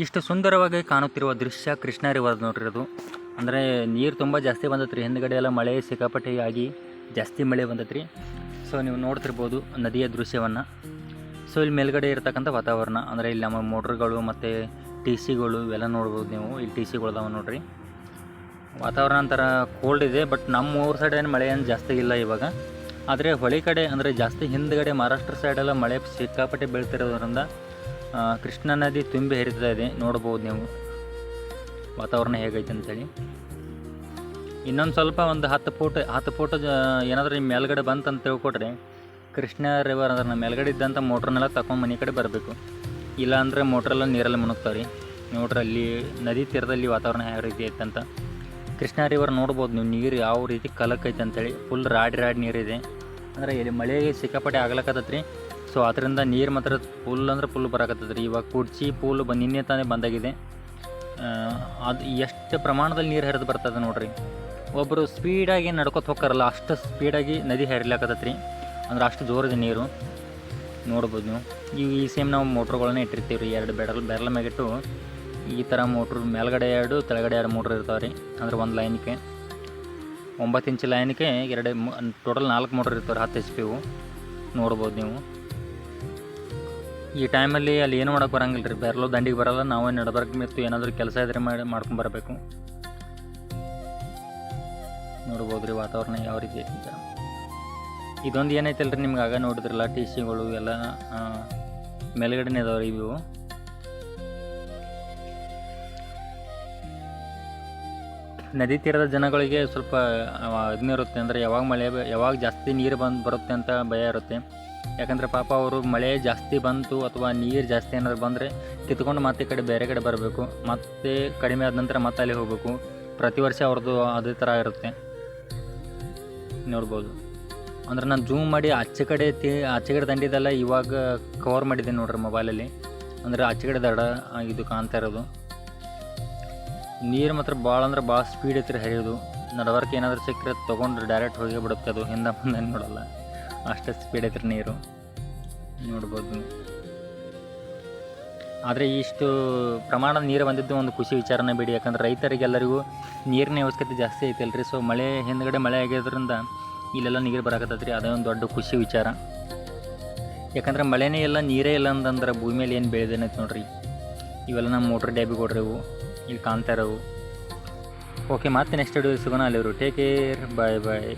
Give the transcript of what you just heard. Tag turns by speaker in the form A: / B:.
A: ಇಷ್ಟು ಸುಂದರವಾಗಿ ಕಾಣುತ್ತಿರುವ ದೃಶ್ಯ ಕೃಷ್ಣ ರಿವರ್ ನೋಡ್ರಿ ಅದು. ಅಂದರೆ ನೀರು ತುಂಬ ಜಾಸ್ತಿ ಬಂದತ್ರಿ. ಹಿಂದ್ಗಡೆ ಎಲ್ಲ ಮಳೆ ಸಿಕ್ಕಾಪಟ್ಟೆ ಆಗಿ ಜಾಸ್ತಿ ಮಳೆ ಬಂದತ್ರಿ. ಸೊ ನೀವು ನೋಡ್ತಿರ್ಬೋದು ನದಿಯ ದೃಶ್ಯವನ್ನು. ಸೊ ಇಲ್ಲಿ ಮೇಲ್ಗಡೆ ಇರ್ತಕ್ಕಂಥ ವಾತಾವರಣ ಅಂದರೆ ಇಲ್ಲಿ ನಮ್ಮ ಮೋಟ್ರ್ಗಳು ಮತ್ತು ಟಿ ಸಿಗಳು ಇವೆಲ್ಲ ನೋಡ್ಬೋದು ನೀವು. ಇಲ್ಲಿ ಟಿ ಸಿಗಳದಾವ ನೋಡ್ರಿ. ವಾತಾವರಣ ಒಂಥರ ಕೋಲ್ಡ್ ಇದೆ, ಬಟ್ ನಮ್ಮ ಊರ ಸೈಡ್ ಏನು ಮಳೆ ಏನು ಜಾಸ್ತಿ ಇಲ್ಲ ಇವಾಗ. ಆದರೆ ಹೊಳೆ ಕಡೆ ಅಂದರೆ ಜಾಸ್ತಿ ಹಿಂದ್ಗಡೆ ಮಹಾರಾಷ್ಟ್ರ ಸೈಡೆಲ್ಲ ಮಳೆ ಸಿಕ್ಕಾಪಟ್ಟೆ ಬೀಳ್ತಿರೋದ್ರಿಂದ ಕೃಷ್ಣಾ ನದಿ ತುಂಬಿ ಹರಿತಾ ಇದೆ. ನೋಡ್ಬೋದು ನೀವು ವಾತಾವರಣ ಹೇಗೈತೆ ಅಂತೇಳಿ. ಇನ್ನೊಂದು ಸ್ವಲ್ಪ ಒಂದು 10 ಫೂಟ್ ಏನಾದರೂ ನಿಮ್ಮ ಮೇಲ್ಗಡೆ ಬಂತಂತ ತಿಳ್ಕೊಟ್ರೆ ಕೃಷ್ಣಾ ರಿವರ್ ಅಂದ್ರೆ ನಮ್ಮ ಮೇಲ್ಗಡೆ ಇದ್ದಂಥ ಮೋಟ್ರನ್ನೆಲ್ಲ ತಗೊಂಡು ಮನೆ ಕಡೆ ಬರಬೇಕು. ಇಲ್ಲಾಂದರೆ ಮೋಟ್ರೆಲ್ಲ ನೀರಲ್ಲಿ ಮುಣುಗ್ತಾವೆ ರೀ. ನೋಡ್ರಿ ಅಲ್ಲಿ ನದಿ ತೀರದಲ್ಲಿ ವಾತಾವರಣ ಯಾವ ರೀತಿ ಐತೆ ಅಂತ. ಕೃಷ್ಣಾ ರಿವರ್ ನೋಡ್ಬೋದು ನೀವು. ನೀರು ಯಾವ ರೀತಿ ಕಲಕೈತೆ ಅಂತೇಳಿ. ಫುಲ್ ರಾಡಿ ನೀರಿದೆ. ಅಂದರೆ ಇಲ್ಲಿ ಮಳೆಗೆ ಸಿಕ್ಕಾಪಟ್ಟೆ ಆಗ್ಲಕತ್ತೈತ್ರಿ. ಸೊ ಅದರಿಂದ ನೀರು ಮಾತ್ರ ಫುಲ್ ಬರಾಕತ್ತದ ರೀ. ಇವಾಗ ಕುಡ್ಚಿ ಪೂಲ್ ನಿನ್ನೆ ತಾನೇ ಬಂದಾಗಿದೆ. ಅದು ಎಷ್ಟು ಪ್ರಮಾಣದಲ್ಲಿ ನೀರು ಹರಿದು ಬರ್ತದೆ ನೋಡ್ರಿ. ಒಬ್ಬರು ಸ್ಪೀಡಾಗಿ ನಡ್ಕೊತ ಹೋಗ್ತಾರಲ್ಲ ಅಷ್ಟು ಸ್ಪೀಡಾಗಿ ನದಿ ಹರಿಲಾಕತ್ತೈತೆ ರೀ. ಅಂದ್ರೆ ಅಷ್ಟು ಜೋರಿದೆ ನೀರು. ನೋಡ್ಬೋದು ನೀವು. ಈ ಸೇಮ್ ನಾವು ಮೋಟ್ರುಗಳನ್ನ ಇಟ್ಟಿರ್ತೀವಿ ರೀ. 2 ಬೆರಳ ಮ್ಯಾಗಿಟ್ಟು ಈ ಥರ ಮೋಟ್ರು ಮೇಲ್ಗಡೆ 2 ತೆಳಗಡೆ 2 ಮೋಟ್ರ್ ಇರ್ತಾವೆ ರೀ. ಅಂದರೆ ಒಂದು ಲೈನ್ಗೆ 9 ಇಂಚ್ ಲೈನ್ಗೆ ಟೋಟಲ್ 4 ಮೋಟ್ರ್ ಇರ್ತಾವೆ 10 HP. ನೋಡ್ಬೋದು ನೀವು. ಈ ಟೈಮಲ್ಲಿ ಅಲ್ಲಿ ಏನು ಮಾಡೋಕೆ ಬರೋಂಗಿಲ್ಲ ರೀ. ಬೆರಳು ದಂಡಿಗೆ ಬರೋಲ್ಲ. ನಾವೇ ನಡ್ಬರ್ಕ್ ಮಿತ್ತು ಏನಾದರೂ ಕೆಲಸ ಇದ್ರೆ ಮಾಡ್ಕೊಂಬರ್ಬೇಕು. ನೋಡ್ಬೋದು ರೀ ವಾತಾವರಣ ಯಾವ ರೀತಿ ಐತೆ ಅಂತ. ಇದೊಂದು ಏನೈತಲ್ಲ ರೀ ನಿಮ್ಗೆ ಆಗ ನೋಡಿದ್ರಲ್ಲ ಟಿ ಸಿಗಳು ಎಲ್ಲ ಮೇಲ್ಗಡೆನೇ ಇದಾವೆ ರೀ ಇವು. ನದಿ ತೀರದ ಜನಗಳಿಗೆ ಸ್ವಲ್ಪ ಇರುತ್ತೆ. ಅಂದರೆ ಯಾವಾಗ ಜಾಸ್ತಿ ನೀರು ಬರುತ್ತೆ ಅಂತ ಭಯ ಇರುತ್ತೆ. ಯಾಕಂದರೆ ಪಾಪ ಅವರು ಮಳೆ ಜಾಸ್ತಿ ಬಂತು ಅಥವಾ ನೀರು ಜಾಸ್ತಿ ಏನಾದ್ರು ಬಂದರೆ ಕಿತ್ಕೊಂಡು ಮತ್ತೆ ಈ ಕಡೆ ಬೇರೆ ಕಡೆ ಬರಬೇಕು. ಮತ್ತೆ ಕಡಿಮೆ ಆದ ನಂತರ ಮತ್ತೆ ಅಲ್ಲಿ ಹೋಗಬೇಕು. ಪ್ರತಿ ವರ್ಷ ಅವ್ರದ್ದು ಅದೇ ಥರ ಇರುತ್ತೆ. ನೋಡ್ಬೋದು. ಅಂದ್ರೆ ನಾನು ಜೂಮ್ ಮಾಡಿ ಆಚೆ ಕಡೆ ದಂಡಿದೆಲ್ಲ ಇವಾಗ ಕವರ್ ಮಾಡಿದ್ದೀನಿ ನೋಡ್ರಿ ಮೊಬೈಲಲ್ಲಿ. ಅಂದರೆ ಆಚೆ ಕಡೆ ದಡ ಇದು ಕಾಣ್ತಾ ಇರೋದು. ನೀರು ಮಾತ್ರ ಭಾಳ ಸ್ಪೀಡ್ ಐತ್ರಿ ಹರಿಯೋದು. ನಡವರ್ಕ್ ಏನಾದರೂ ಸಿಕ್ಕರೆ ತೊಗೊಂಡ್ರೆ ಡೈರೆಕ್ಟ್ ಹೋಗಿ ಬಿಡುತ್ತೆ ಅದು. ಹಿಂದೆ ಮುಂದೆ ನೋಡಲ್ಲ, ಅಷ್ಟೇ ಸ್ಪೀಡ್ ಐತ್ರಿ ನೀರು. ನೋಡ್ಬೋದು. ಆದರೆ ಇಷ್ಟು ಪ್ರಮಾಣದ ನೀರು ಬಂದಿದ್ದು ಒಂದು ಖುಷಿ ವಿಚಾರನೇ ಬಿಡಿ. ಯಾಕಂದ್ರೆ ರೈತರಿಗೆಲ್ಲರಿಗೂ ನೀರಿನ ಅವಶ್ಯಕತೆ ಜಾಸ್ತಿ ಐತಲ್ರಿ. ಸೊ ಹಿಂದ್ಗಡೆ ಮಳೆ ಆಗಿರೋದ್ರಿಂದ ಇಲ್ಲೆಲ್ಲ ನೀರು ಬರಾಕತ್ತೈತೆ ರೀ. ಅದೇ ಒಂದು ದೊಡ್ಡ ಖುಷಿ ವಿಚಾರ. ಯಾಕಂದ್ರೆ ಮಳೆನೇ ಇಲ್ಲ ನೀರೇ ಇಲ್ಲ ಅಂತಂದ್ರೆ ಭೂಮಿ ಮೇಲೆ ಏನು ಬೆಳೆದೇನೈತೆ ನೋಡ್ರಿ. ಇವೆಲ್ಲ ನಮ್ಮ ಮೋಟ್ರ್ ಡ್ಯಾಬಿಗೊಡ್ರಿ ಇವು ಇಲ್ಲಿ ಕಾಣ್ತಾ ಇರೋವು. ಓಕೆ, ಮತ್ತೆ ನೆಕ್ಸ್ಟ್ ವಿಡಿಯೋ ಸಿಗೋಣ. ಅಲ್ಲಿವರು ಟೇಕ್ ಕೇರ್, ಬಾಯ್.